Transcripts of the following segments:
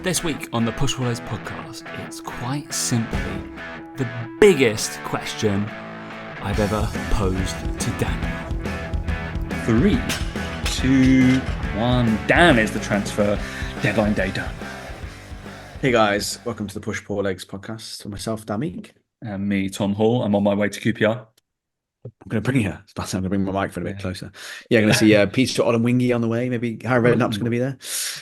This week on the Push Follows podcast, it's quite simply the biggest question I've ever posed to Daniel. 3, 2, 1. Dan is the transfer deadline day done. Hey guys, welcome to the Push Poor Legs podcast for myself, Damik. And me, Tom Hall. I'm on my way to QPR. I'm going to bring you. I'm going to bring my microphone a bit closer. Yeah, going to see Peter Odd and Wingy on the way. Maybe Harry Redknapp's going to be there.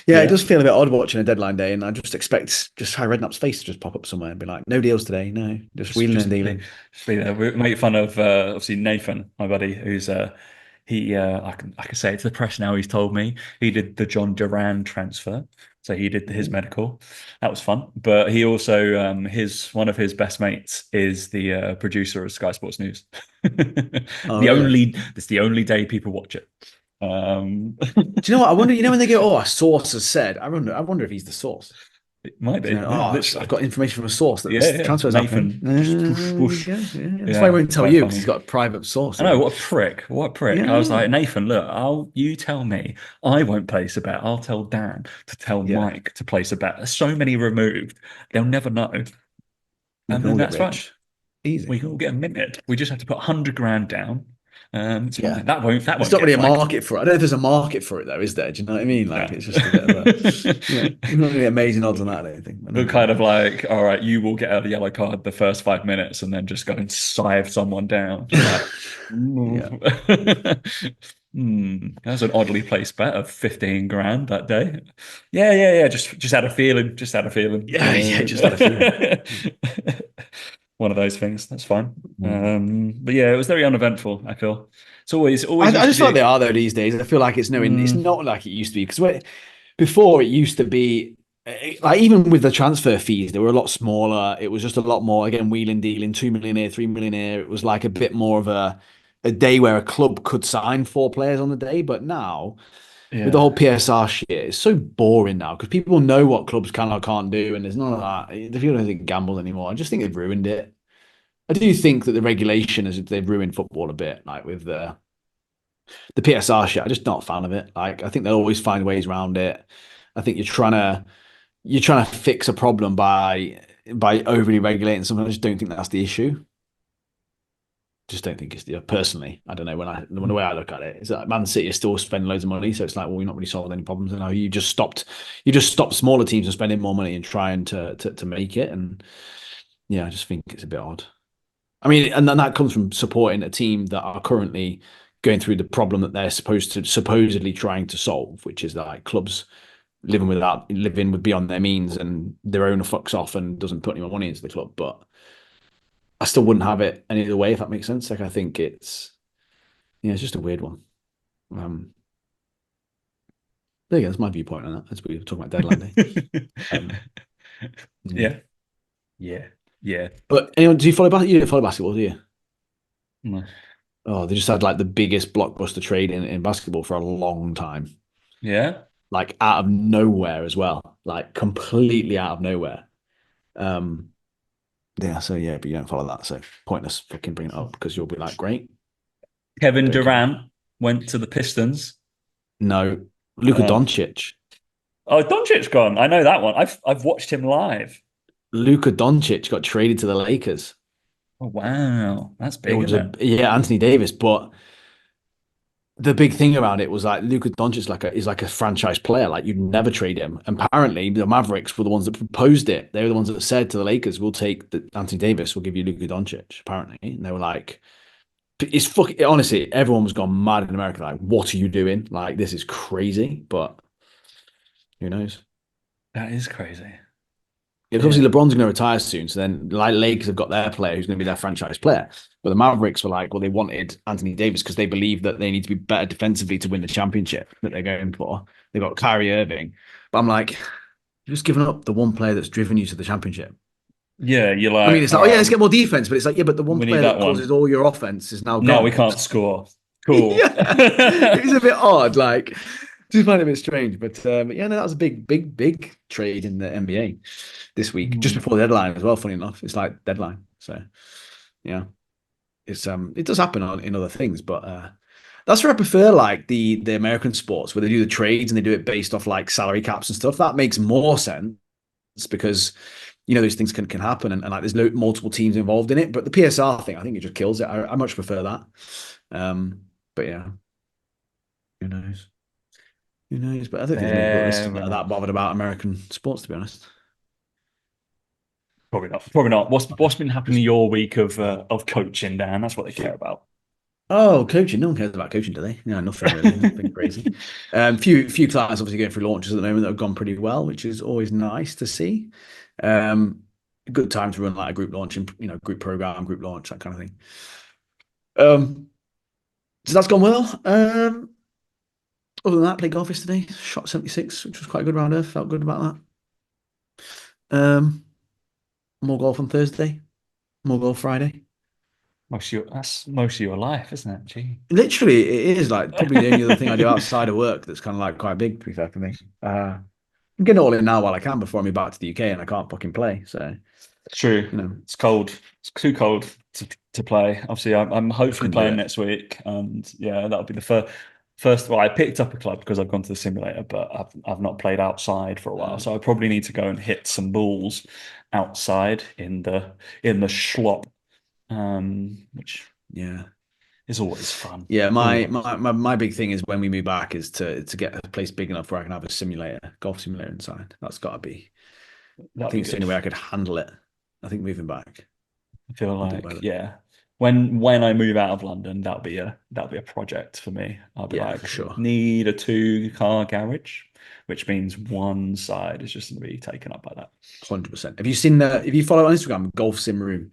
Yeah, it does feel a bit odd watching a deadline day, and I just expect just Harry Redknapp's face to just pop up somewhere and be like, "No deals today, no, just wheeling and dealing." Just be there. We make fun of obviously Nathan, my buddy, who's I can say it to the press now. He's told me he did the John Duran transfer. So he did his medical. That was fun. But he also, one of his best mates is the producer of Sky Sports News. It's the only day people watch it. Do you know what? I wonder, when they go, a source has said, I wonder if he's the source. It might be. I've got information from a source that this transfer is Nathan. That's why I won't tell you, because he's got a private source. I know, what a prick. Yeah. I was like, Nathan, look, you tell me. I won't place a bet. I'll tell Dan to tell Mike to place a bet. There's so many removed. They'll never know. And then that's right. Easy. We can all get a minute. We just have to put 100 grand down. That won't. It's not really a market for it. I don't know if there's a market for it though, is there? Do you know what I mean? Like it's just a bit of a not really amazing odds on that, I don't think. We're kind of like, all right, you will get a yellow card the first 5 minutes and then just go and scythe someone down. That's an oddly placed bet of 15 grand that day. Yeah. Just had a feeling. Just had a feeling. Yeah, just had a feeling. One of those things. That's fine. But yeah, it was very uneventful. I feel it's always. I just feel like they are though these days. I feel like it's not like it used to be, because before it used to be like, even with the transfer fees, they were a lot smaller. It was just a lot more, again, wheeling dealing, 2 million here, 3 million here. It was like a bit more of a day where a club could sign 4 players on the day. But now, with the whole PSR shit, it's so boring now, because people know what clubs can or can't do, and there's none of that. People don't think gambles anymore. I just think they've ruined it. I do think that the regulation they've ruined football a bit, like with the PSR shit. I'm just not a fan of it. Like, I think they'll always find ways around it. I think you're trying to fix a problem by overly regulating something. I just don't think that's the issue. Just don't think it's personally. I don't know, the way I look at it, it's like Man City is still spending loads of money, so it's like, well, we're not really solving any problems. And you just stopped smaller teams from spending more money and trying to make it. And I just think it's a bit odd. I mean, and then that comes from supporting a team that are currently going through the problem that they're supposedly trying to solve, which is that, like, clubs living with beyond their means, and their owner fucks off and doesn't put any more money into the club. But I still wouldn't have it any other way, if that makes sense. Like, I think it's just a weird one. There you go. That's my viewpoint on that. As we were talking about deadline day. Yeah. But anyone, do you follow basketball? You don't follow basketball, do you? No. Oh, they just had like the biggest blockbuster trade in basketball for a long time. Yeah. Like, out of nowhere as well. Like, completely out of nowhere. But you don't follow that, so pointless fucking bring it up, because you'll be like, great. Kevin Durant went to the Pistons. No, Luka Doncic. Oh, Doncic gone. I know that one. I've watched him live. Luka Doncic got traded to the Lakers. Oh, wow. That's big, isn't it? Yeah, Anthony Davis. But the big thing around it was, like, Luka Doncic is like a franchise player. Like, you'd never trade him. And apparently, the Mavericks were the ones that proposed it. They were the ones that said to the Lakers, we'll take Anthony Davis, we'll give you Luka Doncic, apparently. And they were like, it's fucking, honestly, everyone was gone mad in America. Like, what are you doing? Like, this is crazy. But who knows? That is crazy. Because obviously LeBron's going to retire soon, so then, like, Lakers have got their player who's going to be their franchise player. But the Mavericks were like, well, they wanted Anthony Davis because they believe that they need to be better defensively to win the championship that they're going for. They got Kyrie Irving. But I'm like, you're just giving up the one player that's driven you to the championship. Yeah, you're like... I mean, it's like, let's get more defense, but it's like, but the one player that causes all your offense is now gone. No, we can't score. Cool. It's a bit odd, like... Just find it a bit strange, but that was a big trade in the NBA this week, just before the deadline as well. Funny enough, it's like deadline, so it's it does happen in other things, but that's where I prefer, like, the American sports, where they do the trades and they do it based off, like, salary caps and stuff. That makes more sense because those things can happen, and like there's multiple teams involved in it. But the PSR thing, I think it just kills it. I much prefer that. But yeah, who knows? Who knows? But I don't think there's many people listening that are that bothered about American sports, to be honest. Probably not. Probably not. What's been happening in your week of coaching, Dan? That's what they care about. Oh, coaching. No one cares about coaching, do they? No, nothing really. Nothing crazy. Few clients obviously going through launches at the moment that have gone pretty well, which is always nice to see. A good time to run like a group launch and group program, group launch, that kind of thing. So that's gone well. Other than that, played golf yesterday. Shot 76, which was quite a good round. Felt good about that. More golf on Thursday. More golf Friday. That's most of your life, isn't it? Gee. Literally, it is like probably the only other thing I do outside of work that's kind of like quite big, to be fair, for me. I'm getting it all in now while I can before I move back to the UK and I can't fucking play. So It's true. It's cold. It's too cold to play. Obviously, I'm hopefully playing next week, and yeah, that'll be the first. Well, I picked up a club because I've gone to the simulator, but I've not played outside for a while, so I probably need to go and hit some balls outside in the schlop, which is always fun. Yeah, my big thing is when we move back is to get a place big enough where I can have a golf simulator inside. That's got to be. I think it's the only way I could handle it. I think moving back. I feel like when I move out of London, that'll be a project for me. I'll be like, for sure. Need a 2-car garage, which means one side is just going to be taken up by that. 100%. Have you seen if you follow on Instagram, Golf Sim Room?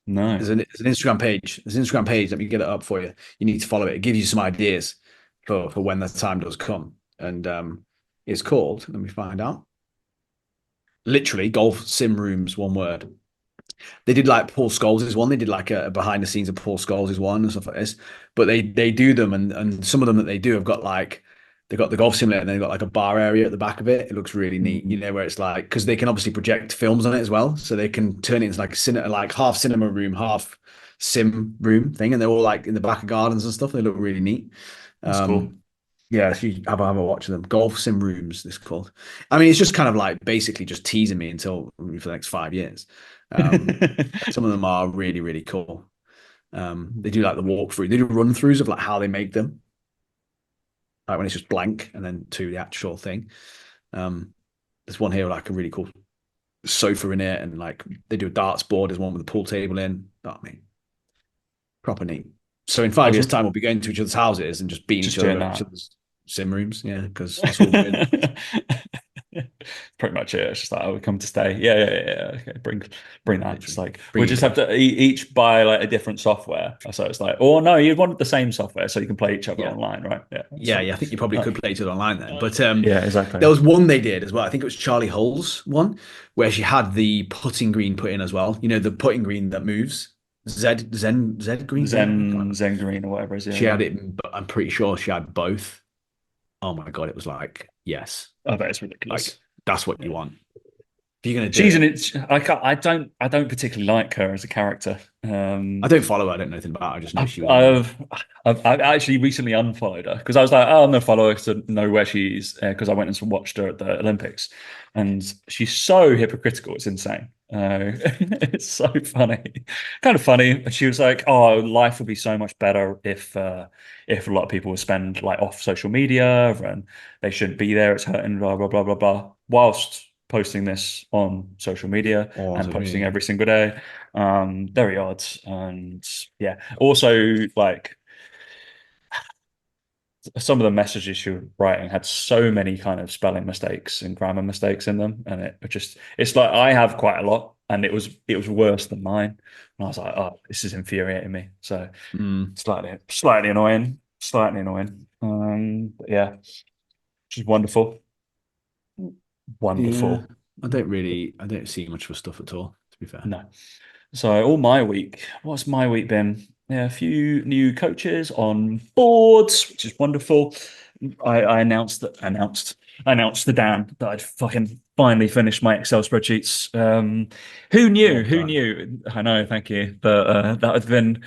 No. There's an Instagram page. There's an Instagram page. Let me get it up for you. You need to follow it. It gives you some ideas for when the time does come. And it's called, let me find out. Literally, Golf Sim Rooms, one word. They did like Paul Scholes' one. They did like a behind the scenes of Paul Scholes' one and stuff like this. But they do them, and some of them that they do have got like they've got the golf simulator and they've got like a bar area at the back of it. It looks really neat, where it's like because they can obviously project films on it as well, so they can turn it into like half cinema room, half sim room thing, and they're all like in the back of gardens and stuff. They look really neat. That's cool. Yeah, so you have a watch of them. Golf Sim Rooms, this is called. I mean, it's just kind of like basically just teasing me for the next 5 years. Some of them are really, really cool. They do like the walkthrough. They do run-throughs of like how they make them. Like when it's just blank and then to the actual thing. There's one here like a really cool sofa in it, and like they do a darts board. There's one with a pool table in. I mean, proper neat. So in 5 years' time, we'll be going to each other's houses and just beating each other's sim rooms. Yeah, because that's all we're doing. Pretty much it. It's just like, we come to stay. Yeah. Okay, bring that. It's like we just have to each buy like a different software. So it's like, oh no, you wanted the same software so you can play each other online, right? Yeah. I think you probably could play each other online then. But yeah, exactly. There was one they did as well. I think it was Charlie Hull's one where she had the putting green put in as well. The putting green that moves. Zen green, Zen green or whatever it is. She had it, but I'm pretty sure she had both. Oh my god, it was like yes. I bet it's ridiculous. Like that's what you want. If you're gonna I don't particularly like her as a character. I don't follow her. I don't know anything about her. I just know she. I've actually recently unfollowed her because I was like, oh, I'm gonna follow her to know where she's because I went and watched her at the Olympics, and she's so hypocritical. It's insane. It's so funny, kind of funny. She was like, "Oh, life would be so much better if a lot of people would spend like off social media and they shouldn't be there. It's hurting, blah blah blah blah blah." Whilst posting this on social media and posting every single day, very odd. And yeah, also like some of the messages she was writing had so many kind of spelling mistakes and grammar mistakes in them, and it's like I have quite a lot, and it was worse than mine, and I was like, oh, this is infuriating me. So slightly annoying. But yeah, which is wonderful. Yeah, I don't see much of stuff at all, to be fair. No. So all my week, what's my week been? Yeah, a few new coaches on boards, which is wonderful. I announced to Dan that I'd fucking finally finished my Excel spreadsheets. Who knew? Who knew? I know, thank you. But that had been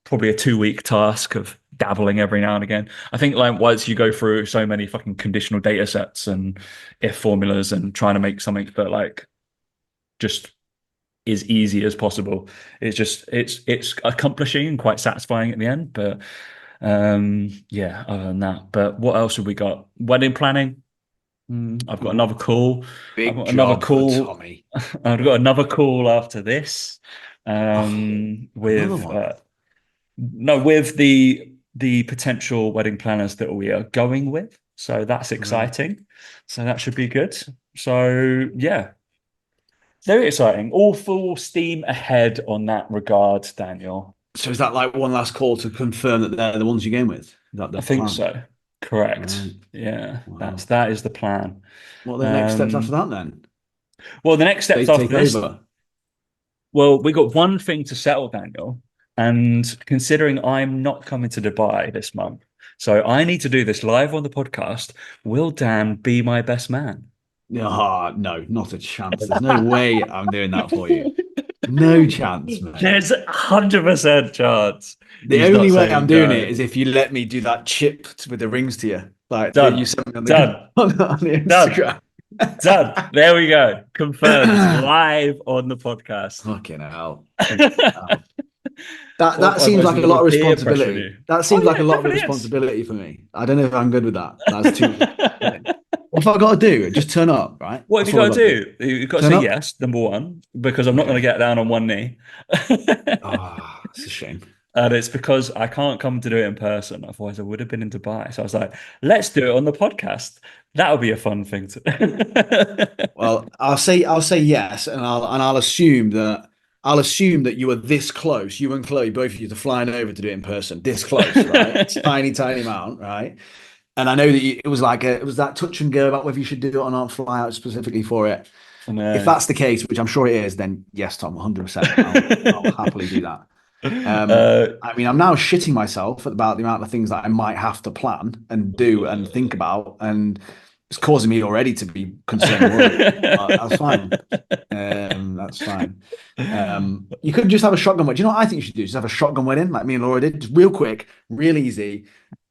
probably a 2-week task of dabbling every now and again. I think like once you go through so many fucking conditional data sets and if formulas and trying to make something that like just as easy as possible, it's accomplishing and quite satisfying at the end. But yeah, other than that. But what else have we got? Wedding planning. I've got another call. I've Big got another job for call. Tommy. I've got another call after this. Another With one. no, with the potential wedding planners that we are going with. So that's Right. exciting. So that should be good. So yeah, very exciting. All full steam ahead on that regard, Daniel. So is that like one last call to confirm that they're the ones you're going with? Is that I the think plan? so. Correct. Right. Yeah, Wow. that is the plan. What are the next steps after that then? Well, the next They steps after take this, over. well, we got one thing to settle, Daniel. And considering I'm not coming to Dubai this month, so I need to do this live on the podcast. Will Dan be my best man? Oh, no, not a chance. There's no way I'm doing that for you. No chance, mate. There's 100% chance. The He's not only way I'm saying doing it no. is if you let me do that chip with the rings to you, like that you Done. sent me on the Done. on the Done. Instagram. Done. There we go. Confirmed live on the podcast. Fucking hell. Fucking hell. That seems Otherwise, like we're a going lot to of peer pressure responsibility. you. That Oh seems like yeah, a it lot of definitely is. responsibility for me. I don't know if I'm good with that. That's too. What have I got to do? Just turn up, right? What have That's you all got I've got to do. to do? You've got to Turn say up. yes, number one, because I'm not going to Okay. get down on one knee. Ah, it's a shame. And it's because I can't come to do it in person. Otherwise, I would have been in Dubai. So I was like, let's do it on the podcast. That'll be a fun thing to. Well, I'll say yes, and I'll assume that you were this close, you and Chloe, both of you, to flying over to do it in person. This close, right? Tiny, tiny amount, right? And I know that it was like it was that touch and go about whether you should do it or not, fly out specifically for it. If No. that's the case, which I'm sure it is, then yes, Tom, 100%. I'll happily do that. Uh, I mean, I'm now shitting myself about the amount of things that I might have to plan and do and think about, and it's causing me already to be concerned and worried. But that's fine. That's fine. You could just have a shotgun wedding. Do you know what I think you should do? Just have a shotgun wedding, like me and Laura did, just real quick, real easy,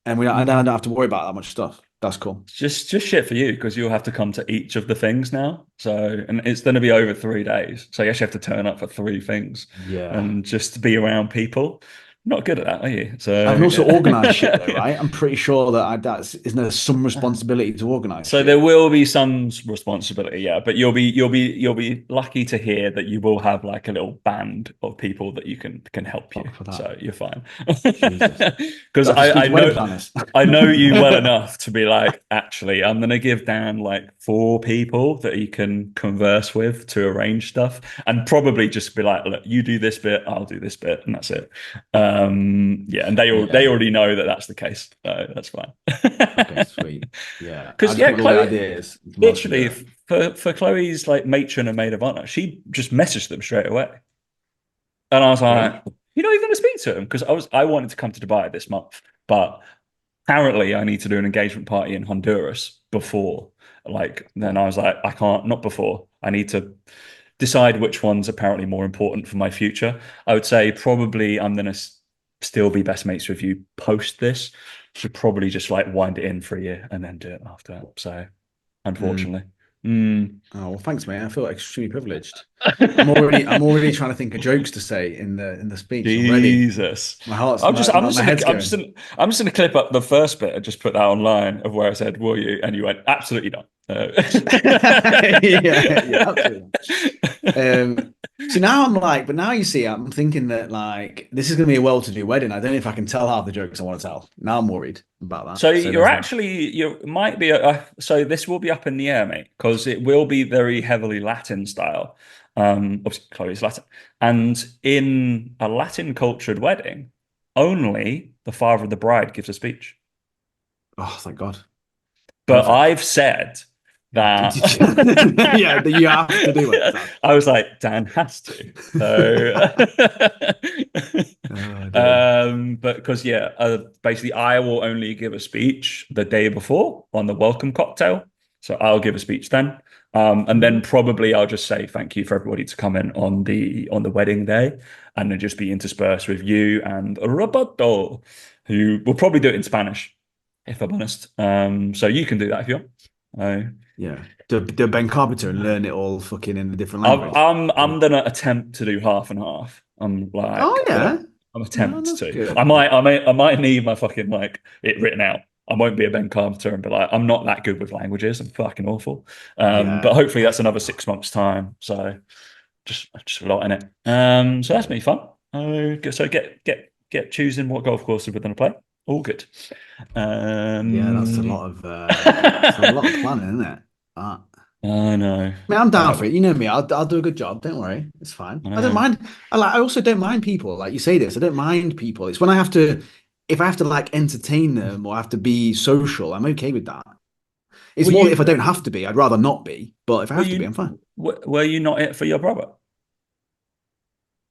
and I don't have to worry about that much stuff. That's cool. just shit for you because you'll have to come to each of the things now. So, and it's going to be over 3 days. So you actually have to turn up for three things Yeah. and just to be around people. Not good at that, are you? And So, also organize shit though, yeah. right? I'm pretty sure that isn't there some responsibility to organize So there shit. will be some responsibility, yeah, but you'll be lucky to hear that you will have like a little band of people that you can help you. Fuck for that. So you're fine. Jesus. Because Do I have to speak I to wedding know planners? I know you well enough to be like, actually, I'm gonna give Dan like 4 people that he can converse with to arrange stuff, and probably just be like, look, you do this bit, I'll do this bit, and that's it. Yeah, and they Yeah. already know that that's the case, so that's fine. Okay, sweet. Yeah. I'll Because just yeah, come up with all the Chloe, ideas. Someone else can do literally it. for Chloe's like matron and maid of honor, she just messaged them straight away, and I was Great. like, you know, you're going to speak to them because I wanted to come to Dubai this month, but apparently I need to do an engagement party in Honduras before. Like then I was like, I can't, not before. I need to decide which one's apparently more important for my future. I would say probably I'm going to still be best mates with you post this. Should probably just like wind it in for a year and then do it after that. So unfortunately. Oh, well, thanks, mate. I feel extremely privileged. I'm already trying to think of jokes to say in the speech. I'm ready. Jesus. My heart's I'm just I'm my just head's gonna, going. I'm just gonna clip up the first bit and just put that online of where I said, will you? And you went, absolutely not. Yeah, absolutely. So now I'm like, but now you see, I'm thinking that like this is going to be a well-to-do wedding. I don't know if I can tell half the jokes I want to tell. Now I'm worried about that. So So you're there's that. actually you might be so this will be up in the air, mate, because it will be very heavily Latin style. Obviously Chloe's Latin, and in a Latin cultured wedding, only the father of the bride gives a speech. Oh, thank God. But Perfect. I've said that Yeah, that you have to do it. Dad. I was like, Dan has to. So, Oh, dear. but because yeah, basically, I will only give a speech the day before on the welcome cocktail. So I'll give a speech then, and then probably I'll just say thank you for everybody to come in on the wedding day, and then just be interspersed with you and Roberto, who will probably do it in Spanish, if I'm honest. So you can do that if you want. Yeah. Do Ben Carpenter and learn it all fucking in a different I'm language. I'm gonna attempt to do half and half. I'm Oh like, yeah. I'm No, attempt that's to. good. I might need my fucking like it written out. I won't be a Ben Carpenter and be like, I'm not that good with languages. I'm fucking awful. But Yeah. hopefully that's another 6 months time. So just a lot in it. So that's Yeah. been fun. So get choosing what golf courses we're gonna play. All good. Yeah, that's a Um, lot of it's a lot of planning, isn't it? I know. I mean, I'm down for Uh, it. You know me. I'll do a good job. Don't worry. It's fine. I I don't know. mind. I also don't mind people. Like you say this, I don't mind people. It's when I have to, if I have to like entertain them or have to be social, I'm okay with that. It's Were more if I you don't have to be, I'd rather not be. But if I were have to be, you I'm fine. were you not it for your brother?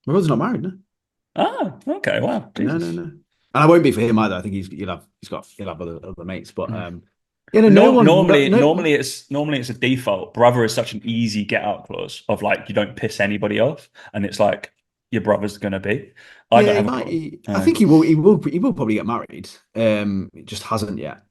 My brother's not married, no. Ah, okay. Wow. No, no, Jesus. no. And I won't be for him either. I think he'll have other mates. But you know, no No, one, no, normally, no. it's a default. Brother is such an easy get out clause of like you don't piss anybody off, and it's like your brother's gonna be. I Yeah, don't he have a might. problem. I think he will. He will probably get married. It just hasn't yet.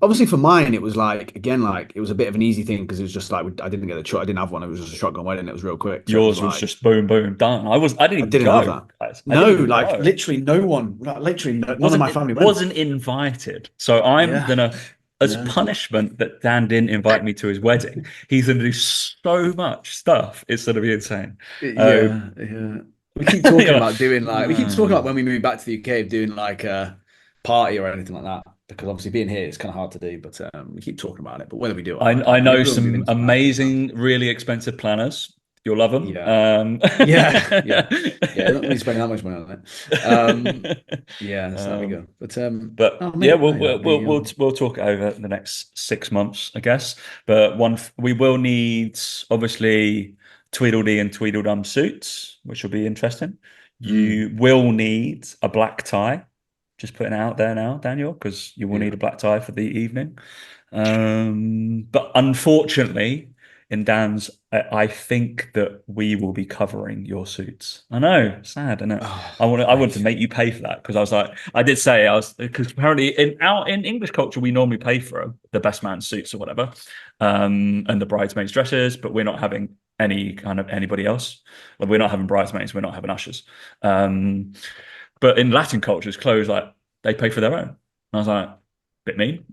Obviously for mine, it was like again, like it was a bit of an easy thing because it was just like I didn't get a shot. I didn't have one. It was just a shotgun wedding. It was real quick. So it was Yours was like just boom, boom, done. I didn't I even didn't have go, that. guys. I No, didn't even like go. literally no one. Like, literally none of Wasn't my family went. wasn't invited. So I'm Yeah, gonna, as yeah, punishment that Dan didn't invite me to his wedding, he's gonna do so much stuff. It's gonna be insane. yeah, yeah. We keep You're talking like, about doing like we keep talking about "Hmm." when we move back to the UK of doing like a party or anything like that because obviously being here it's kind of hard to do. But we keep talking about it. But whether we do it or I not, I don't I know. know Maybe we'll move some into that. amazing, really expensive planners. You'll love them. Yeah. Yeah, yeah, yeah. Not really spending that much money on it. Yeah, so that'd be Um, good. But But oh yeah, mate, no, that'd be we'll talk it over the next 6 months, I guess. But we will need obviously Tweedledee and Tweedledum suits, which will be interesting. mm, You will need a black tie. Just putting it out there now, Daniel, because you will need yeah. a black tie for the evening. But unfortunately, in Dan's, I think that we will be covering your suits. I know, sad, isn't it? Oh, I wanted to mate. make you pay for that because I was like, I did say I was because apparently in English culture we normally pay for the best man suits or whatever, and the bridesmaids dresses, but we're not having any kind of anybody else. Like, we're not having bridesmaids, we're not having ushers. But in Latin cultures, clothes like they pay for their own. And I was like, bit mean.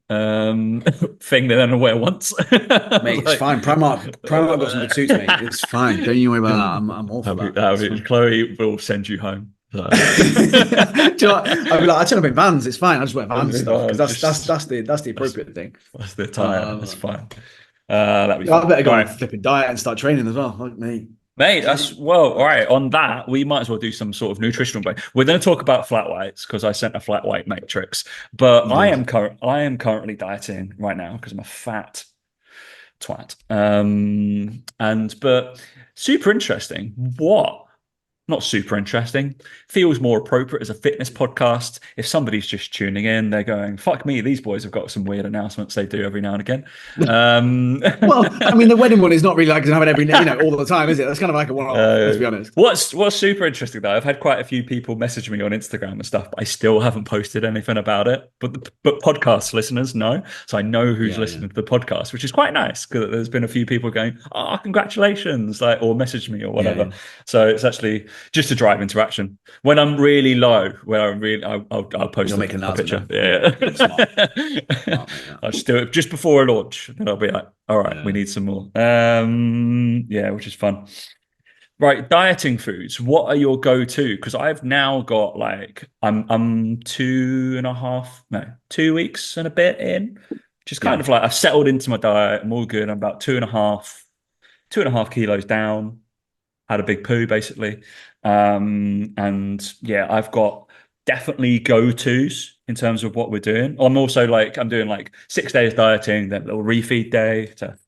Thing they don't wear once. I was Mate, it's like, fine. Primark got some good suits, mate. It's fine. Don't you worry about that. I'm all for that. It's fine. Chloe will send you home. So. Do you know what? I'd be like, I turn up in Vans. It's fine. I just wear Vans stuff because Just that's the that's, appropriate thing. that's the attire. That's Um, fine. That'd be I fun. better All go on a right. flipping diet and start training as well. Like me. Mate, that's well, all right. On that, we might as well do some sort of nutritional break. We're going to talk about flat whites because I sent a flat white matrix. But You did. I am currently dieting right now because I'm a fat twat. But super interesting. What? Not super interesting. Feels more appropriate as a fitness podcast. If somebody's just tuning in, they're going, "Fuck me, these boys have got some weird announcements they do every now and again." Um, Well, I mean, the wedding one is not really like to have it every, all the time, is it? That's kind of like a one-off. Let's Uh, be honest. what's super interesting though, I've had quite a few people message me on Instagram and stuff, but I still haven't posted anything about it. But podcast listeners know, so I know who's Yeah, yeah, listening to the podcast, which is quite nice because there's been a few people going, "Oh, congratulations!" like or message me or yeah, whatever. yeah. So it's actually just to drive interaction. When I'm really low, I'll post You'll make an a announcement picture. then. Yeah, Yeah, smart, smart, mate. I'll just do it just before a launch, then I'll be like, "All right, we Yeah, need some more." Yeah, which is fun. Right, dieting foods. What are your go-to? Because I've now got like I'm 2.5, no, 2 weeks and a bit in. Just kind yeah. of like I've settled into my diet. I'm all good. I'm about 2.5 kilos down. Had a big poo basically. And yeah, I've got definitely go-tos in terms of what we're doing. I'm doing like 6 days dieting, then a little refeed day to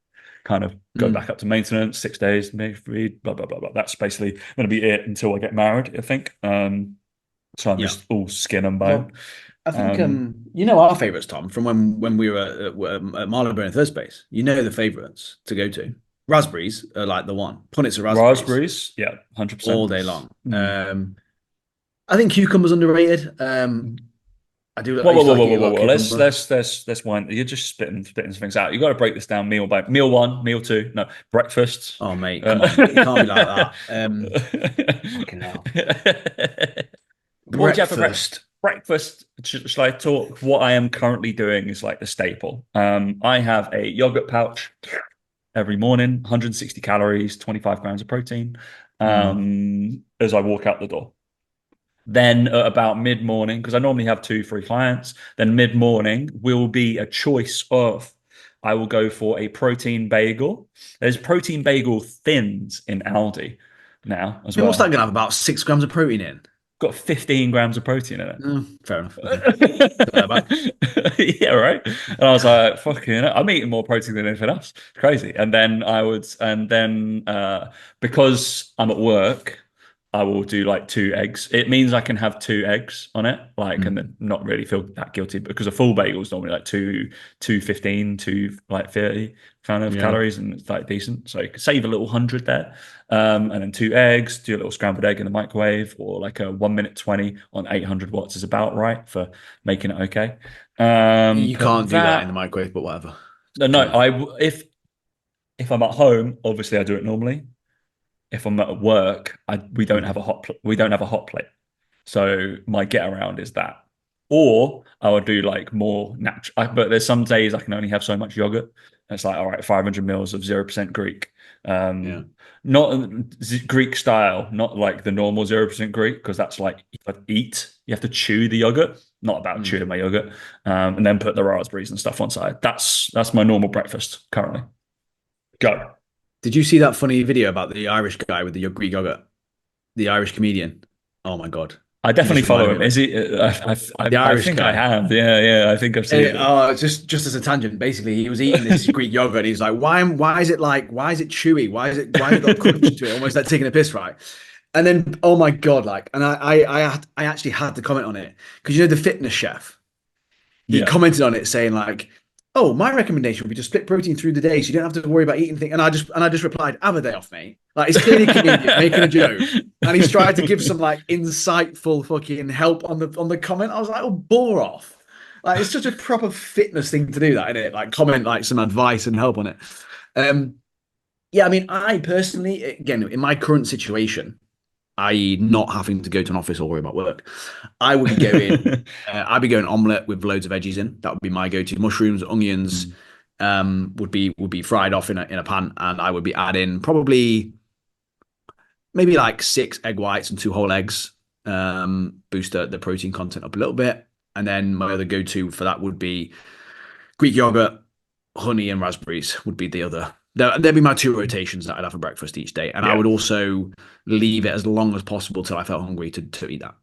kind of go back Mm, up to maintenance, 6 days, maybe blah blah blah blah. That's basically going to be it until I get married, I think. So I'm yeah. just all skin and bone. Well, I think Um, our favourites, Tom, from when we were at Marlborough in Third Space. You know the favourites to go to. Raspberries are like the one. Punnets raspberries Raspberries, yeah, all 100%. day long. Mm. I think cucumbers underrated. I do. I Whoa, whoa, used to whoa, like whoa, whoa, eating a whoa, lot of whoa. cucumber. Let's wind. You're just spitting some things out. You got to break this down meal by meal one, meal two. No, breakfast. Oh mate, come Uh, on, it can't be like that. Fucking hell. what would you have for Breakfast. breakfast? Shall I talk? What I am currently doing is like the staple. I have a yogurt pouch every morning, 160 calories, 25 grams of protein, Mm. as I walk out the door. Then at about mid morning, because I normally have 2, 3 clients, then mid morning will be a choice of I will go for a protein bagel. There's protein bagel thins in Aldi now as I mean, what's that well. gonna have? About 6 grams of protein in? Got 15 grams of protein in it. Fair enough. Okay. Bad. Yeah, right. And I was like, fucking, I'm eating more protein than anything else. It's crazy. And then because I'm at work, I will do like 2 eggs. It means I can have 2 eggs on it, like, and Mm. then not really feel that guilty because a full bagel is normally like 215, like 30 kind of Yeah. calories, and it's like decent. So you could save a little 100 there. And then 2 eggs, do a little scrambled egg in the microwave, or like a 1 minute 20 on 800 watts is about right for making it okay. You Put can't do that in the that. microwave, but whatever. No, no. Carry on. If I'm at home, obviously I do it normally. If I'm at work, we don't Mm. have we don't have a hot plate, so my get around is that. Or I would do like more natural, but there's some days I can only have so much yogurt. And it's like, all right, 500 mils of 0% Greek, Yeah. not Greek style, not like the normal 0% Greek, because that's like you have to chew the yogurt. Not about Mm. chewing my yogurt, and then put the raspberries and stuff on side. That's my normal breakfast currently. Go. Did you see that funny video about the Irish guy with the Greek yogurt? The Irish comedian. Oh my God. I You definitely just reminded follow me him. of it. Is he? The I Irish think I guy. have. Yeah, yeah. I think I've seen it. Just as a tangent, basically, he was eating this Greek yogurt. He's like, why is it chewy? Why has it got crunch to it? Almost like taking a piss, right? And then, oh my God, like, and I actually had to comment on it because you know the fitness chef. He Yeah. commented on it saying like, "Oh, my recommendation would be to split protein through the day, so you don't have to worry about eating things." And I just replied, "Have a day off, mate." Like he's clearly a comedian making a joke, and he's tried to give some like insightful fucking help on the comment. I was like, "Oh, bore off." Like it's such a proper fitness thing to do, that, isn't it? Like comment like some advice and help on it. Um, yeah, I mean, I personally, again, in my current situation, i.e., not having to go to an office or worry about work, I would be going. I'd be going omelette with loads of veggies in. That would be my go-to. Mushrooms, onions, Mm. would be fried off in a pan, and I would be adding probably maybe like 6 egg whites and 2 whole eggs. Boost the protein content up a little bit, and then my other go-to for that would be Greek yogurt, honey, and raspberries. Would be the other. There'd be my 2 rotations that I'd have for breakfast each day, and I Yeah. would also leave it as long as possible till I felt hungry to eat that.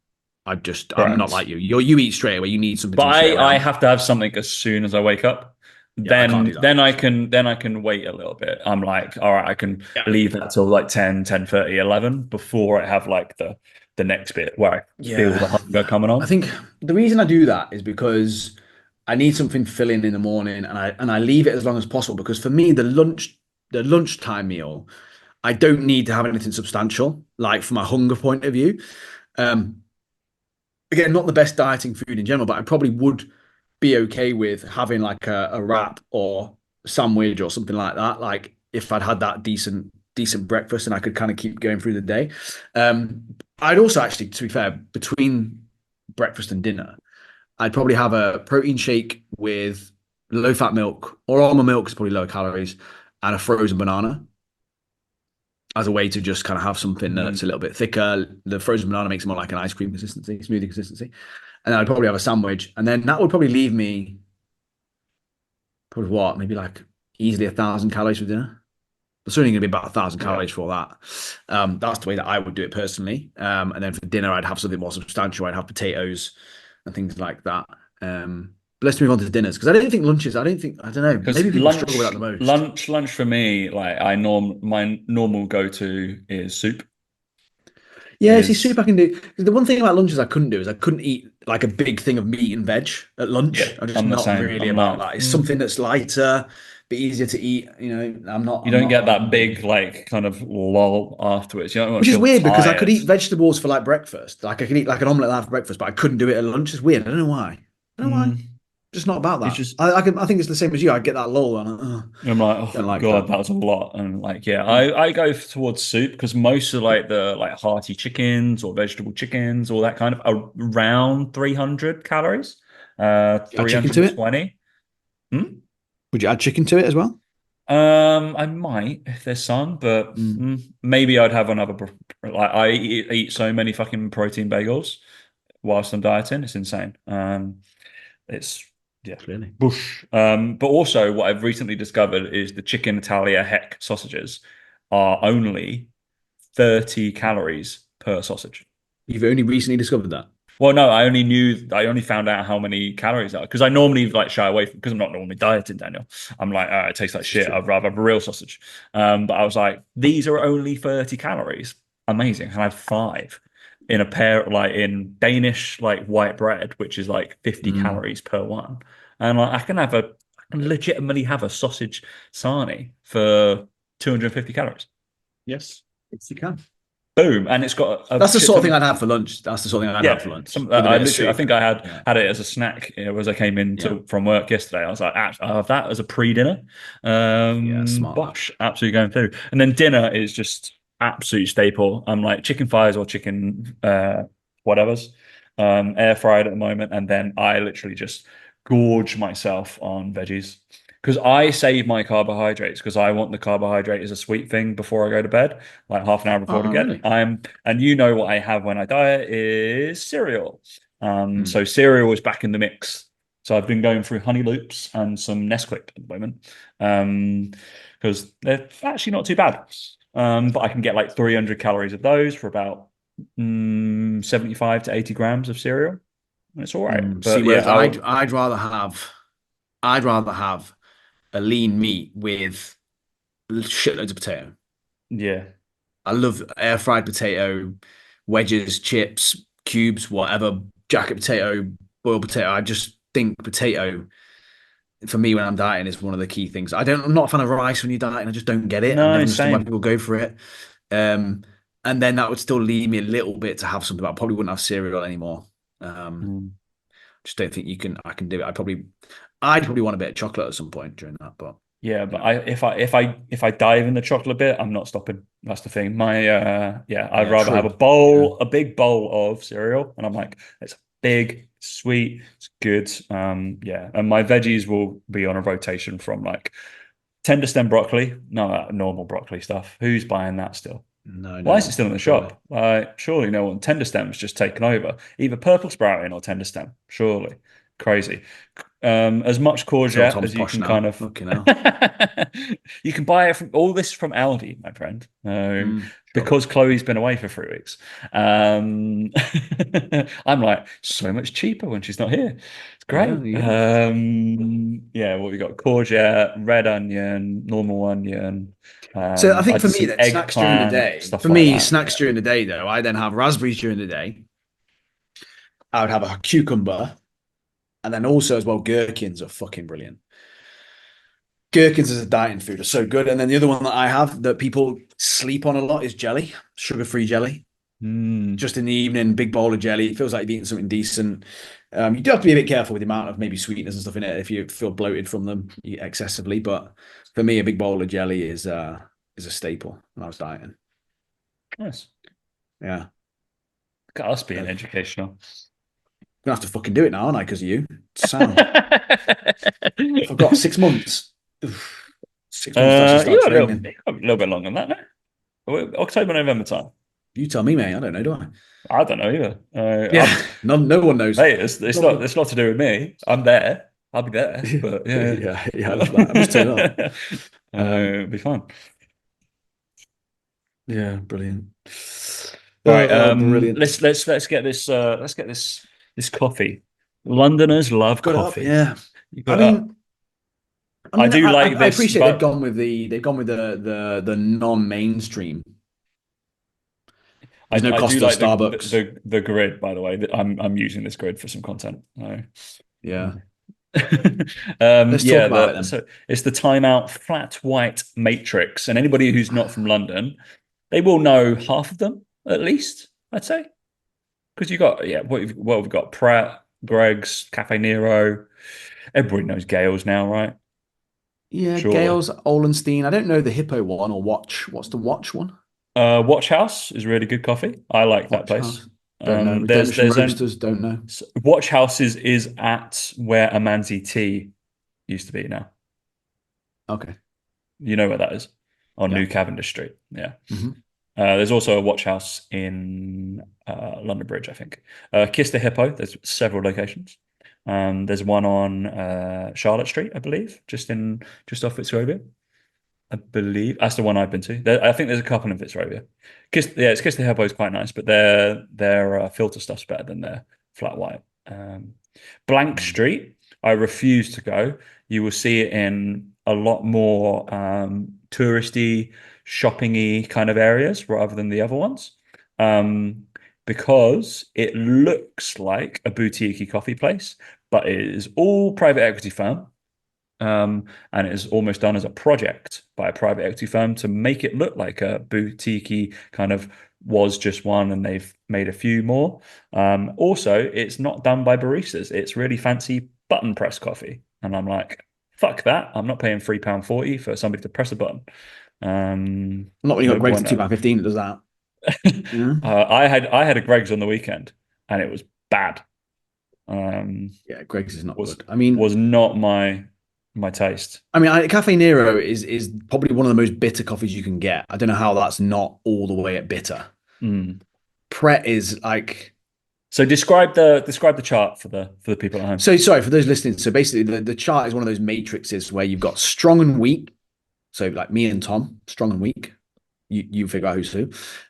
I'm not Correct. like you. You eat straight away. You need something But to eat straight away. I have to have something as soon as I wake up. Yeah, I can't do that. Then I can wait a little bit. I'm like, all right, I can Yeah. leave that till like 10, 10:30, 11 before I have like the next bit where I feel Yeah. the hunger coming I on. think the reason I do that is because I need something filling in the morning, and I leave it as long as possible, because for me the lunchtime meal, I don't need to have anything substantial, like from a hunger point of view. Um, Again, not the best dieting food in general, but I probably would be okay with having like a wrap or sandwich or something like that. Like if I'd had that decent breakfast and I could kind of keep going through the day. I'd also actually, to be fair, between breakfast and dinner, I'd probably have a protein shake with low fat milk, or almond milk is probably lower calories, and a frozen banana as a way to just kind of have something that's a Mhm. little bit thicker. The frozen banana makes it more like an ice cream consistency, smoothie consistency. And then I'd probably have a sandwich. And then that would probably leave me probably what, maybe like easily 1,000 calories for dinner. It's only going to be about 1,000 Yeah. calories for all that. That's the way that I would do it personally. And then for dinner, I'd have something more substantial. I'd have potatoes and things like that. But let's move on to dinners, because I don't think lunches. I don't know. Because Maybe people struggle with that the most. lunch for me, like my normal go-to is soup. Yeah, see, soup Is I can do. The one thing about lunches I couldn't do is I couldn't eat like a big thing of meat and veg at Yeah, lunch. I'm just I'm the not same. really I'm about like, that. It's something that's lighter, bit easier to eat. I'm not. you I'm don't not. get I'm that not big really. like kind of lull afterwards. You don't Which is feel weird because I could tired. eat vegetables for like breakfast. Like I could eat like an omelette for breakfast, but I couldn't do it at lunch. It's weird. I don't know why. I don't know why. Just not about It's that. just I think it's the same as you. I get that lull and I'm like, don't oh like God, that. that was a lot. And like, yeah, I go towards soup because most of like the like hearty chickens or vegetable chickens, all that kind of around 300 calories, Add chicken to it. 320. Hmm? Would you add chicken to it as well? I might if there's some, but Mm, maybe I'd have another. Like I eat so many fucking protein bagels whilst I'm dieting. It's insane. It's yeah, clearly. bush. But also what I've recently discovered is the chicken Italia Heck sausages are only 30 calories per sausage. You've only recently discovered that. Well, no, I only found out how many calories are because I normally like shy away from because I'm not normally dieting, Daniel. I'm like, oh, it tastes like This is shit. true. I'd rather have a real sausage. But I was like, these are only 30 calories. Amazing. And I have five in a pair, like in Danish, like white bread, which is like 50 Mm, calories per one. And like, I can legitimately have a sausage sarnie for 250 calories. yes, yes, you can. Boom. And it's got a That's the shit sort of ton thing of I'd have for lunch. That's the sort of thing I'd have for yeah, lunch with a I bit of literally, I soup. think I had Yeah, had it as a snack, as I came in yeah, from work yesterday. I was like, I'll have that as a pre-dinner. yeah. Smart lad. Bosh, absolutely going through. And then dinner is just absolute staple. I'm like chicken thighs or chicken whatever's air fried at the moment, and then I literally just gorge myself on veggies because I save my carbohydrates because I want the carbohydrate as a sweet thing before I go to bed, like half an hour before I Oh, get. really? And you know what I have when I diet is cereal. Mm, So cereal is back in the mix. So I've been going through Honey Loops and some Nesquik at the moment, because they're actually not too bad. But I can get like 300 calories of those for about 75 to 80 grams of cereal. It's all right. See, But yeah, whereas I'd rather have a lean meat with shitloads of potato. yeah. I love air fried potato, wedges, chips, cubes, whatever, jacket potato, boiled potato. I just think potato for me when I'm dieting is one of the key things. I'm not a fan of rice when you're dieting. I just don't get it. I've never No, understood why same. people go for it. Um, and then that would still leave me a little bit to have something. But I probably wouldn't have cereal anymore. Um, Mm. just don't think I can do it. I'd probably want a bit of chocolate at some point during that. But Yeah, but yeah, if I dive in the chocolate bit, I'm not stopping. That's the thing. My yeah, I'd yeah, rather have true. Yeah. a big bowl of cereal, and I'm like, it's big, sweet, it's good. Yeah, and my veggies will be on a rotation from like tender stem broccoli, no, normal broccoli stuff. Who's buying that still? No, no Why is it one. still in the Surely. shop? Surely no one. Tender stem's just taken over. Either purple sprouting or tender stem. Surely. Crazy. As much Tell courgette Tom's as you posh can kind now. of. Fucking hell. You can buy it from all this from Aldi, my friend. Sure. Because Chloe's been away for 3 weeks. Um, I'm like so much cheaper when she's not here. It's Yeah, great. there you go. Yeah, what we got? Courgette, red onion, normal onion. So I think I for did me some then snacks during the eggplant, day. For stuff like me, that. snacks Yeah. during the day though, I then have raspberries during the day. I would have a cucumber, and then also as well, gherkins are fucking brilliant. Gherkins as a dieting food are so good. And then the other one that I have that people sleep on a lot is jelly, sugar-free jelly. Mm, Just in the evening, big bowl of jelly. It feels like you've eaten something decent. You do have to be a bit careful with the amount of maybe sweetness and stuff in it if you feel bloated from them excessively. But for me, a big bowl of jelly is a staple when I was dieting. nice. Yeah. Got us being I'm educational. gonna have to fucking do it now, aren't I? Because of you. Sound. I've got 6 months. Oof. 6 months to actually You start got training. a little bit longer than that, no? October, November time. You tell me, mate. I don't know, do I? I don't know either. Yeah, no one knows. Hey, it's not to do with me. I'm there. I'll be there. But yeah, Yeah, yeah. I love that. I'm just turn up. it'll be fun. Yeah, brilliant. Right. Brilliant. Let's get this coffee. Londoners love Got it up. coffee. Yeah. You I got it up. mean, I I mean, do I, like I this, appreciate they've but gone with the non-mainstream. There's no I do Costa, like Starbucks. the grid. By the way, I'm using this grid for some content. So. Yeah. Let's talk Yeah, about it then. so it's the timeout flat white matrix, and anybody who's not from London, they will know half of them at least. I'd say because you got yeah, what we've got Pret, Greg's, Cafe Nero. Everybody knows Gales now, right? Yeah, Surely. Gales, Olenstein. I don't know the Hippo one or Watch. What's the Watch one? Watch House is really good coffee. I like that Watch place. House. Don't know. There's Redemption there's an Roasters. Don't know. Watch House is at where Amanzi Tea used to be now. Okay. You know where that is? On Yeah. New Cavendish Street. Yeah. Hmm. There's also a watch house in London Bridge, I think. Kiss the Hippo, there's several locations. There's one on Charlotte Street, I believe, just off Fitzrovia. I believe that's the one I've been to. I think there's a couple in Fitzrovia. It's Kiss the Hippo is quite nice, but their filter stuff's better than their flat white. Blank Street, I refuse to go. You will see it in a lot more touristy, shoppingy kind of areas rather than the other ones. Um, because it looks like a boutique coffee place, but it is all private equity firm. And it is almost done as a project by a private equity firm to make it look like a boutique kind of was just one, and they've made a few more. Also, it's not done by baristas. It's really fancy button press coffee. And I'm like, fuck that. I'm not paying £3.40 for somebody to press a button. Not when you got No Greg's at bueno. £2.15, it does that. Yeah. I had a Greg's on the weekend and it was bad. Yeah, Greg's is not Was good. I mean, was not my taste. Cafe Nero is probably one of the most bitter coffees you can get. I don't know how that's not all the way at bitter. Mm. Pret is like So describe the chart for the people at home. so sorry for those listening. So basically the chart is one of those matrices where you've got strong and weak. So like me and Tom, strong and weak. You figure out who's who.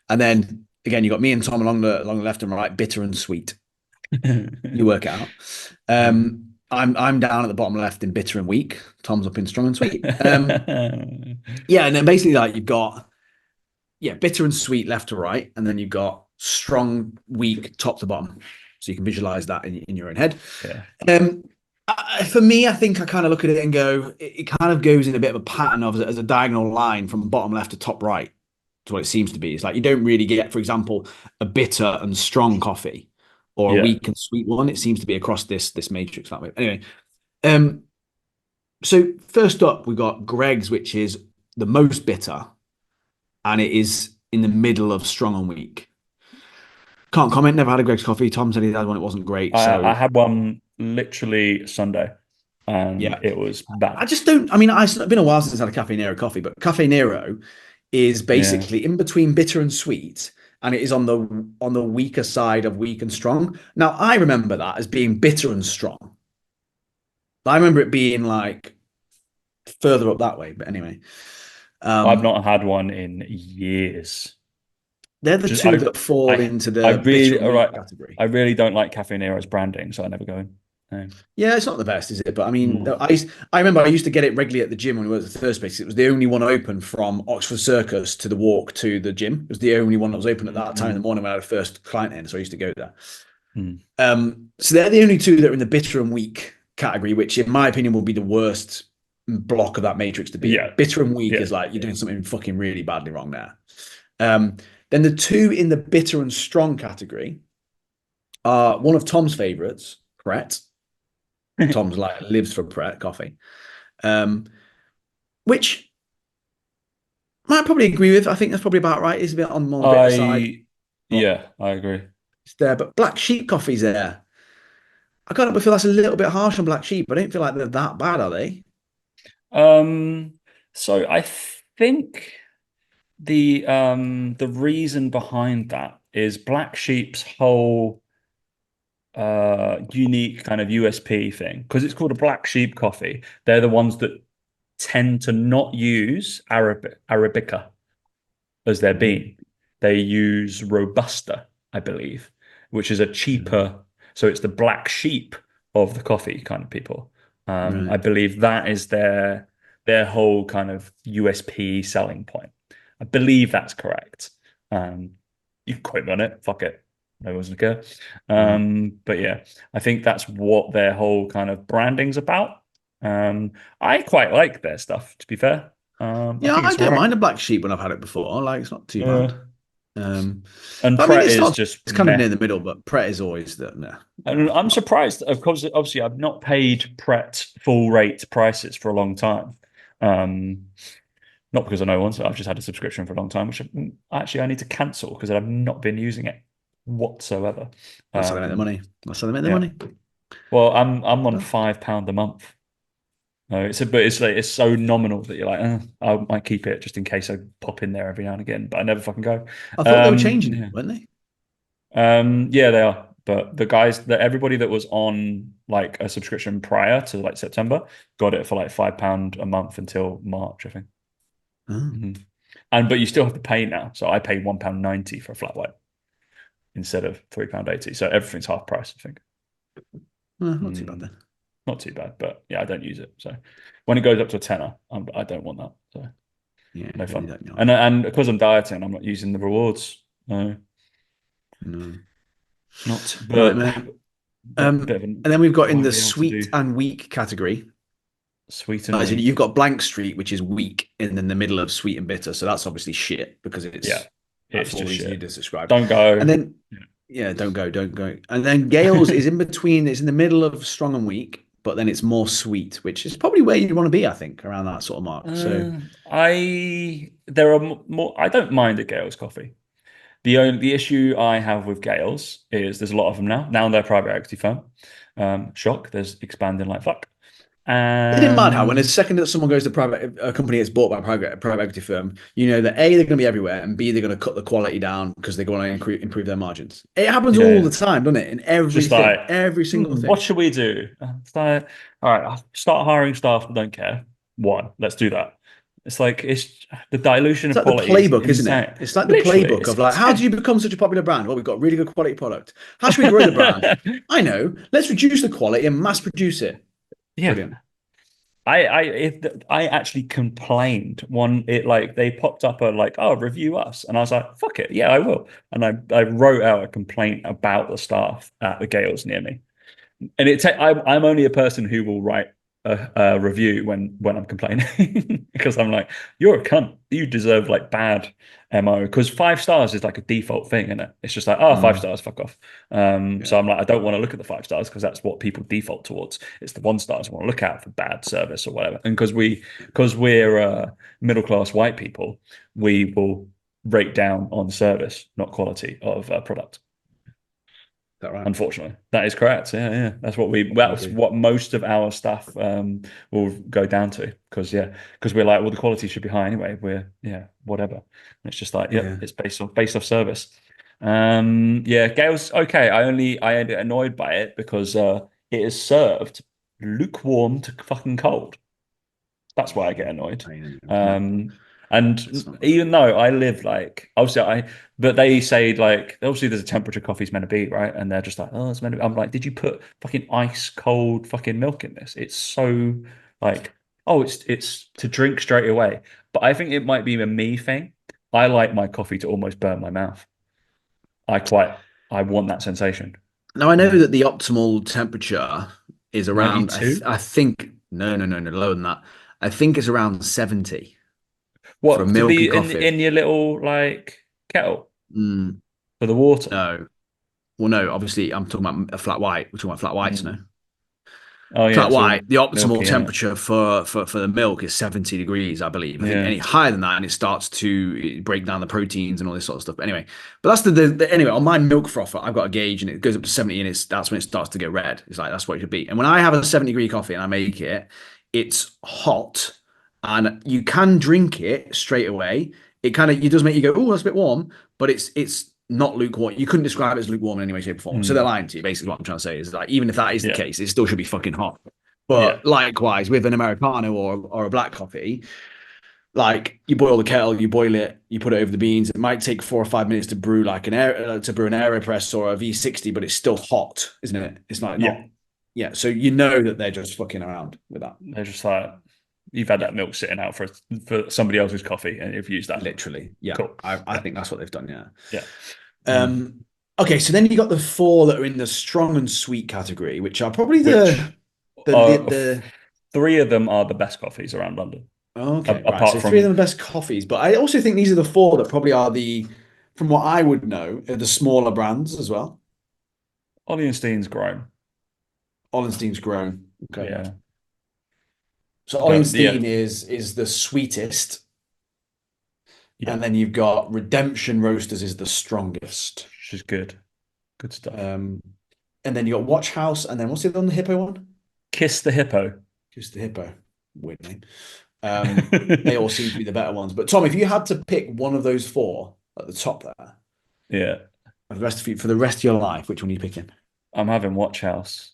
And then again, you got me and Tom along the left and right, bitter and sweet. You work it out. I'm down at the bottom left in bitter and weak. Tom's up in strong and sweet. Yeah, and then basically like you've got bitter and sweet left to right, and then you've got strong, weak top to bottom. So you can visualize that in your own head. Yeah. For me, I think I kind of look at it and go, it kind of goes in a bit of a pattern of as a diagonal line from bottom left to top right. To what it seems to be. It's like you don't really get, for example, a bitter and strong coffee or a Yeah. weak and sweet one. It seems to be across this matrix that way. Anyway, um, so first up we've got Greg's, which is the most bitter, and it is in the middle of strong and weak. Can't comment. Never had a Greg's coffee. Tom said he had one. It wasn't great. I So had one literally Sunday and yeah, it was I bad. just don't. I mean, it's been a while since I had a Cafe Nero coffee, but Cafe Nero is Yeah. basically in between bitter and sweet, and it is on the weaker side of weak and strong. Now, I remember that as being bitter and strong. I remember it being like further up that way. But anyway, I've um, not had one in years. they're the Just two that fall I into I the bitter really and all weak right. category. I really don't like Cafe Nero's branding, so I never go in. No. Yeah, it's not the best, is it? But I mean, Mm. I remember I used to get it regularly at the gym when we were at the first place. It was the only one open from Oxford Circus to the walk to the gym. It was the only one that was open at that time in the Mm. morning when I had a first client in, so I used to go there. Mm. So they're the only two that are in the bitter and weak category, which in my opinion will be the worst block of that matrix to be in. Yeah. Bitter and weak Yeah. is like you're doing something fucking really badly wrong there. Then the two in the bitter and strong category are one of Tom's favorites, Pret. Tom's like lives for Pret coffee, um, which I might probably agree with. I think that's probably about right. It's a bit on more bitter side, I but yeah, I agree. it's there. But Black Sheep coffee's there. I can't help but feel that's a little bit harsh on Black Sheep. I don't feel like they're that bad, are they? Um so I think the reason behind that is Black Sheep's whole unique kind of USP thing, because it's called a Black Sheep coffee. They're the ones that tend to not use Arabica as their bean. They use Robusta, I believe, which is a cheaper. So it's the black sheep of the coffee kind of people. I Right. believe that is their whole kind of USP selling point. I believe that's correct. Um, you can quote me on it. Fuck it. No one's gonna care. Mm. But yeah, I think that's what their whole kind of branding's about. I quite like their stuff, to be fair. I Yeah, think I it's don't all right. mind a Black Sheep when I've had it before. Like it's not too bad. Yeah. And But I mean, Pret it's is not. just It's kind of meh. near the middle, but Pret is always the no. And I'm surprised. Of course, obviously, I've not paid Pret full rate prices for a long time. Um, Not because I know one, so I've just had a subscription for a long time, which actually I need to cancel because I've not been using it whatsoever. That's how they make their money. That's how they make their Yeah. money. Well, I'm on Well, £5 a month. No, but it's like it's so nominal that you're like, I might keep it just in case I pop in there every now and again, but I never fucking go. I thought they were changing it, Yeah. weren't they? Yeah, they are. But the guys that everybody that was on like a subscription prior to like September got it for like £5 a month until March, I think. Oh, Mhm. And but you still have to pay now. So I pay £1.90 for a flat white instead of £3.80. So everything's half price, I think. not too bad Mm, then. Not too bad, but yeah, I don't use it. So when it goes up to a tenner, I don't want that. So Yeah, no really fun. don't know. And because I'm dieting, I'm not using the rewards. No, No. not. Right, But man. bit of And then we've got in why the we able to sweet do and weak category. sweet and So you've weak. got blank street, which is weak, and then the middle of sweet and bitter. So that's obviously shit because Yeah, it's it's for all just reasons you shit. just described. Don't go. And then Yeah. yeah, don't go. And then Gales is in between. It's in the middle of strong and weak, but then it's more sweet, which is probably where you want to be, I think, around that sort of mark. So There are more. I don't mind a Gale's coffee. The issue I have with Gales is there's a lot of them now. Now they're a private equity firm. Shock, there's expanding like fuck. isn't it mad how when the And second that someone goes to private a company gets bought by a private equity firm, you know that A, they're going to be everywhere, and B, they're going to cut the quality down because they want to improve their margins. It happens yeah, all yeah. the time, doesn't it? In Just like, everything, every single what thing. should we do? It's like, all right, I'll start hiring staff that don't care. One, let's do that. It's the dilution It's of like the quality is playbook, isn't it? insane. It's like the Literally, playbook it's of like, how do insane. you become such a popular brand? Well, we've got really good quality product. How should we grow the brand? I know. Let's reduce the quality and mass produce it. Yeah, Brilliant. I actually complained one it like they popped up a like, oh, review us, and I was like, fuck it, yeah, I will. And I wrote out a complaint about the staff at the Gales near me. And I'm only a person who will write a review when I'm complaining because I'm like, you're a cunt. You deserve like bad MO because 5 stars is like a default thing, isn't it? It's just like, oh, 5 stars, fuck off. So Yeah. I'm like, I don't want to look at the 5 stars because that's what people default towards. It's the 1 stars I want to look at for bad service or whatever. And because we're middle class white people, we will rate down on service, not quality of product. Is that right? Unfortunately, that is correct. Yeah, yeah. I That's agree. what most of our stuff will go down to because we're like, well, the quality should be high anyway. Whatever. And it's just like, yep, Yeah. it's based off service. Yeah, Gale's okay. I get annoyed by it because it is served lukewarm to fucking cold. That's why I get annoyed. Pain, isn't it? It's And not good. even though I live like obviously but they say like obviously there's a temperature coffee's meant to be, right? And they're just like, oh, it's meant to be. I'm like, did you put fucking ice cold fucking milk in this? It's so like, oh, it's to drink straight away. But I think it might be a me thing. I like my coffee to almost burn my mouth. I quite I want that sensation. Now I know Yeah. that the optimal temperature is around. I 92? think no, lower than that. I think it's around 70 for a What to milk and be coffee. in your little like kettle Mm, for the water? no, well, no. Obviously, I'm talking about a flat white. We're talking about flat whites now. Mm. Oh yeah, Flat it's all white, the optimal milky in it. temperature for the milk is 70 degrees, I believe. I think Yeah. any higher than that, and it starts to break down the proteins and all this sort of stuff. But anyway, but that's anyway, on my milk frother, I've got a gauge and it goes up to 70 and that's when it starts to get red. It's like that's what it should be. And when I have a 70-degree coffee and I make it, it's hot and you can drink it straight away. It does make you go, oh, that's a bit warm, but it's not lukewarm. You couldn't describe it as lukewarm in any way, shape, or form. So they're Mm. lying to you. Basically, what I'm trying to say is like, even if that is the Yeah. case, it still should be fucking hot. Yeah. But likewise, with an Americano or a black coffee, like you boil the kettle, you boil it, you put it over the beans. It might take 4 or 5 minutes to brew like to brew an AeroPress or a V60, but it's still hot, isn't it? It's like Yeah. not, yeah. So you know that they're just fucking around with that. They're just like you've had Yeah, that milk sitting out for somebody else's coffee and you've used that. literally. Yeah, Cool. I Yeah. think that's what they've done. Yeah. Yeah. Mm. Um. Okay, so then you got the four that are in the strong and sweet category, which are probably Which are the 3 of them are the best coffees around London. Okay, right. Apart So three of them from are best coffees, but I also think these are the four that probably are the from what I would know, are the smaller brands as well. Ollie and Steen's grown. Allenstein's grown. Okay. Yeah. So But yeah, Allenstein is the sweetest, yeah, and then you've got Redemption Roasters is the strongest. she's good. Good stuff. Um, and then you got Watch House, and then what's the other one, the Hippo one? Kiss the Hippo. Just the Hippo. Weird name. They all seem to be the better ones. But Tom, if you had to pick one of those four at the top there Yeah. for the rest of your life, which one are you picking? I'm having Watch House.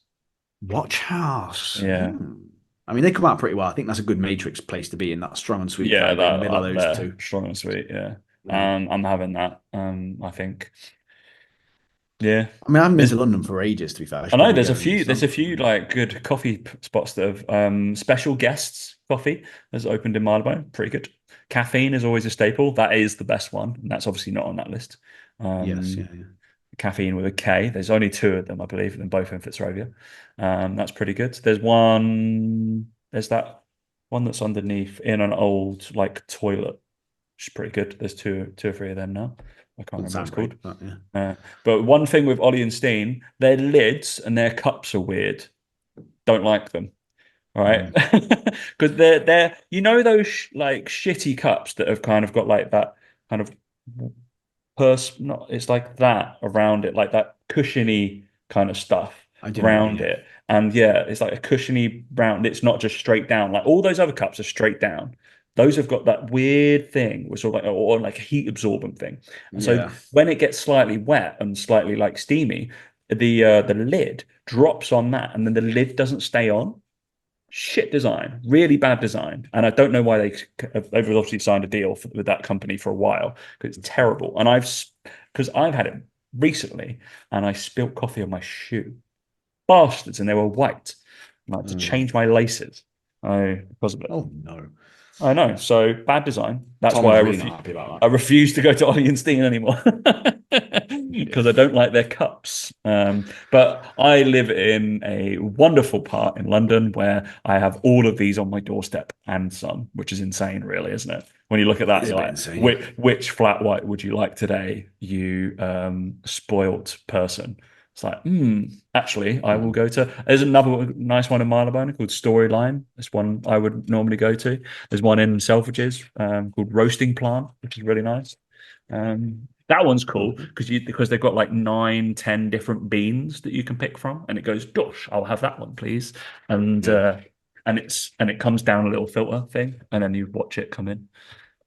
Watch House. Yeah. I mean, they come out pretty well. I think that's a good Matrix place to be in, that strong and sweet Yeah, category in the that middle of up those there. two. Strong and sweet, yeah. Yeah. I'm having that. I think. Yeah. I mean, I haven't been There's to London for ages, to be fair. I I should know probably go in the there's summer. a few like good coffee spots that have special guests coffee has opened in Marylebone. Pretty good. Caffeine is always a staple. That is the best one, and that's obviously not on that list. Yes, Um, yeah, yeah. Caffeine with a K. There's only two of them, I believe, and both in Fitzrovia. That's pretty good. There's that one that's underneath in an old like toilet, which is pretty good. There's two or three of them now. I can't Doesn't remember what sound it's great, called. but yeah. But one thing with Ollie and Steen, their lids and their cups are weird. Don't like them. All right, Mm. because they're those like shitty cups that have kind of got like that kind of purse, not it's like that around it, like that cushiony kind of stuff I do know what you mean. around Yeah. it. And yeah, it's like a cushiony brown. It's not just straight down. Like all those other cups are straight down. Those have got that weird thing, which sort of like or like a heat absorbent thing. And so Yeah. when it gets slightly wet and slightly like steamy, the lid drops on that, and then the lid doesn't stay on. Shit design, really bad design, and I don't know why they've obviously signed a deal with that company for a while because it's terrible. And I've had it recently, and I spilt coffee on my shoe, bastards, and they were white. And I had to Mm. change my laces, because of it. Oh no. I know. So bad design. That's Tom why is really not happy about I refuse to go to Ollie and Steen anymore because I don't like their cups. But I live in a wonderful part in London where I have all of these on my doorstep and some, which is insane, really, isn't it? When you look at that. that, It's a you're bit like, insane. which flat white would you like today, you spoilt person? It's like, actually, I will go to. There's another nice one in Marylebone called Storyline. This one I would normally go to. There's one in Selfridges called Roasting Plant, which is really nice. That one's cool Mm. because they've got like 9, 10 different beans that you can pick from, and it goes, "Dosh, I'll have that one, please." And Yeah. it comes down a little filter thing, and then you watch it come in.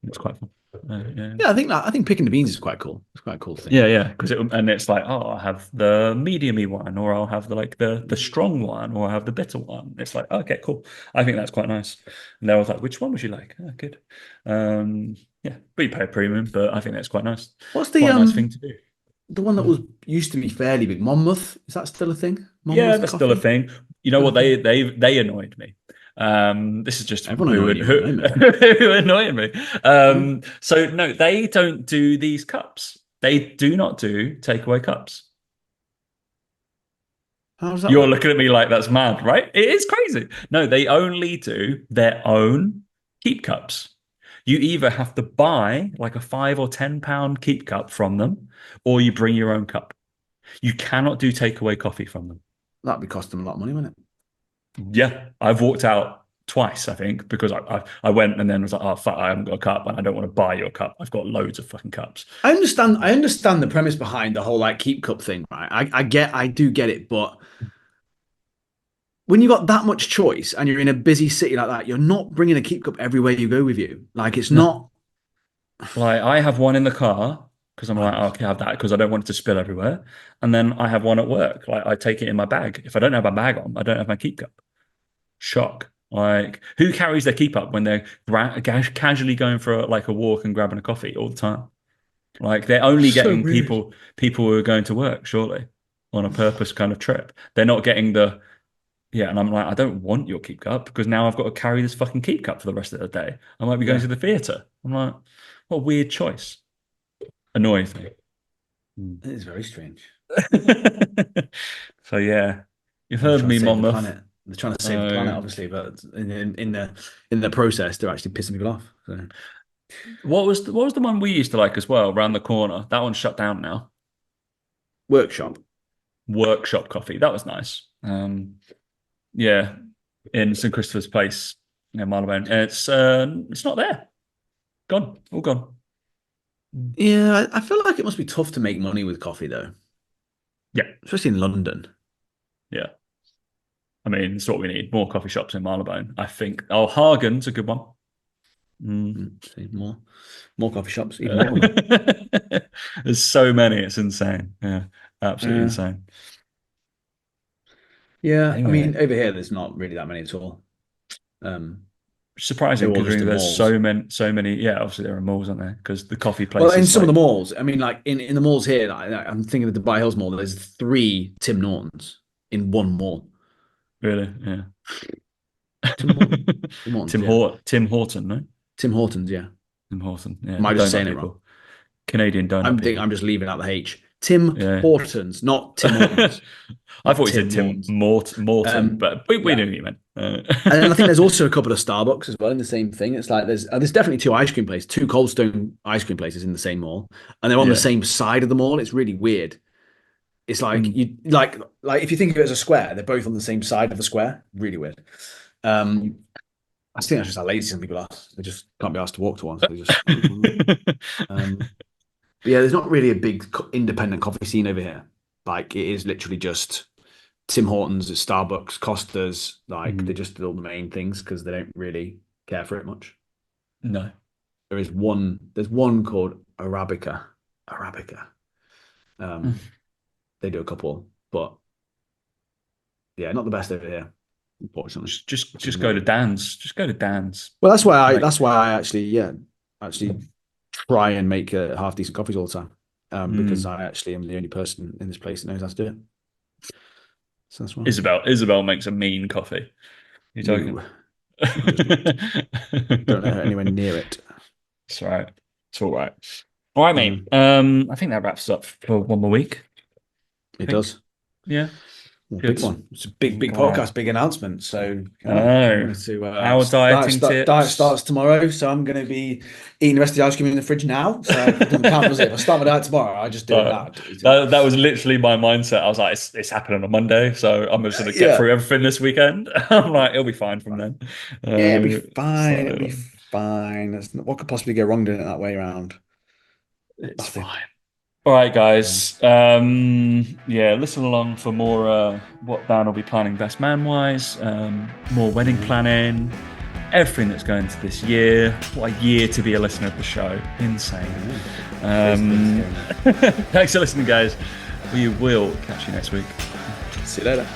It's quite fun. Yeah. Yeah, I think picking the beans is quite cool. It's quite a cool thing. Yeah, because it's like, oh, I'll have the medium-y one, or I'll have the strong one, or I'll have the bitter one. It's like, okay, cool. I think that's quite nice. And they was like, which one would you like? Oh, good. Yeah, but you pay a premium, but I think that's quite nice. What's Quite a nice thing to do. the one that was used to be fairly big? Monmouth? Is that still a thing? Yeah, Monmouth that's still a coffee? thing. You know Still a what? thing? They annoyed me. This is just Everyone annoying you, I know. who annoyed me. Yeah. So no, they don't do these cups. They do not do takeaway cups. How does that You're work? looking at me like that's mad, right? It is crazy. No, they only do their own keep cups. You either have to buy like a £5 or £10 keep cup from them, or you bring your own cup. You cannot do takeaway coffee from them. That'd be costing them a lot of money, wouldn't it? Yeah, I've walked out twice, I think, because I went and then was like, oh fuck, I haven't got a cup and I don't want to buy your cup. I've got loads of fucking cups. I understand the premise behind the whole like keep cup thing, right? I do get it, but when you've got that much choice and you're in a busy city like that, you're not bringing a keep cup everywhere you go with you. Like it's No, not. like I have one in the car because I'm like, Right. oh, okay, I have that because I don't want it to spill everywhere. And then I have one at work. Like I take it in my bag. If I don't have my bag on, I don't have my keep cup. Shock. Like who carries their keep up when they're casually going for like a walk and grabbing a coffee all the time? Like they're only So getting weird. people who are going to work, surely, on a purpose kind of trip. They're not getting the yeah, and I'm like, I don't want your keep cup because now I've got to carry this fucking keep cup for the rest of the day. I might be going Yeah, to the theatre. I'm like, what a weird choice. Annoys me. Mm. it is very strange. So yeah, you've They're just heard trying to me, save the Monmouth. planet. They're trying to save the planet, Uh, obviously, but in the process, they're actually pissing people off. So. What was the one we used to like as well, around the corner? That one's shut down now. Workshop. Workshop Coffee. That was nice. Yeah, in St Christopher's Place, Marylebone. It's not there. Gone. All gone. Yeah, I feel like it must be tough to make money with coffee though, Yeah, especially in London. yeah. I mean, it's what we need. More coffee shops in Marylebone, I think. Oh, Hagen's a good one. See, more coffee shops, even more of them. There's so many. It's insane. Yeah, absolutely Yeah. insane. Yeah, I Anyway, mean, over here there's not really that many at all. Um, surprising they're all just considering in there's malls. so many. Yeah, obviously there are malls, aren't there? Because the coffee Well, in places, some of the like, malls, I mean, like in the malls here, I'm thinking of the Dubai Hills Mall. There's 3 Tim Nortons in one mall. really, yeah. Tim Hortons, Tim Hortons, yeah. Tim Horton, no? Tim Hortons, yeah. Tim Horton, yeah. Am The I just donut saying it wrong? people, Canadian donut I'm people. just leaving out the H. Tim Yeah. Hortons, not Tim Hortons, I thought not you said Tim Tim Hortons. Morton, but we Yeah. knew what you meant. And then I think there's also a couple of Starbucks as well in the same thing. It's like there's definitely 2 ice cream places, 2 Cold Stone ice cream places in the same mall, and they're on the Yeah. same side of the mall. It's really weird. It's like Mm. you like if you think of it as a square, they're both on the same side of the square. Really weird. I think that's just how lazy some people are. They just can't be asked to walk to one, so they just. But yeah, there's not really a big independent coffee scene over here. Like it is literally just Tim Hortons, Starbucks, Costas. Like they're Mhm. just all the main things because they don't really care for it much. No. There's one called Arabica. Arabica. Mm. They do a couple, but yeah, not the best over here, unfortunately. Just go to Dan's. Just go to Dan's. Well, Like, that's why I actually try and make half decent coffees all the time. Because mm. I actually am the only person in this place that knows how to do it. So that's why. Isabel makes a mean coffee. You No, joking? I just don't let her anywhere near it. It's all right. It's all right. All right, Yeah, mate. I think that wraps up for one more week. it does. Yeah. Well, Good. big one. It's a big All right. podcast, big announcement. So I know. Our dieting diet tips. starts tomorrow. So I'm going to be eating the rest of the ice cream in the fridge now. So it doesn't count, does it? If I start my diet tomorrow, I just do it now. That was literally my mindset. I was like, it's happening on Monday, so I'm just going to get Yeah. through everything this weekend. I'm like, it'll be fine from then. Yeah, it'll be fine. So It'll be fine. What could possibly go wrong doing it that way around? it's Nothing. fine. All right, guys. Yeah, listen along for more what Dan will be planning best man wise, more wedding planning, everything that's going to this year. What a year to be a listener of the show. Insane. Thanks for listening, guys. We will catch you next week. See you later.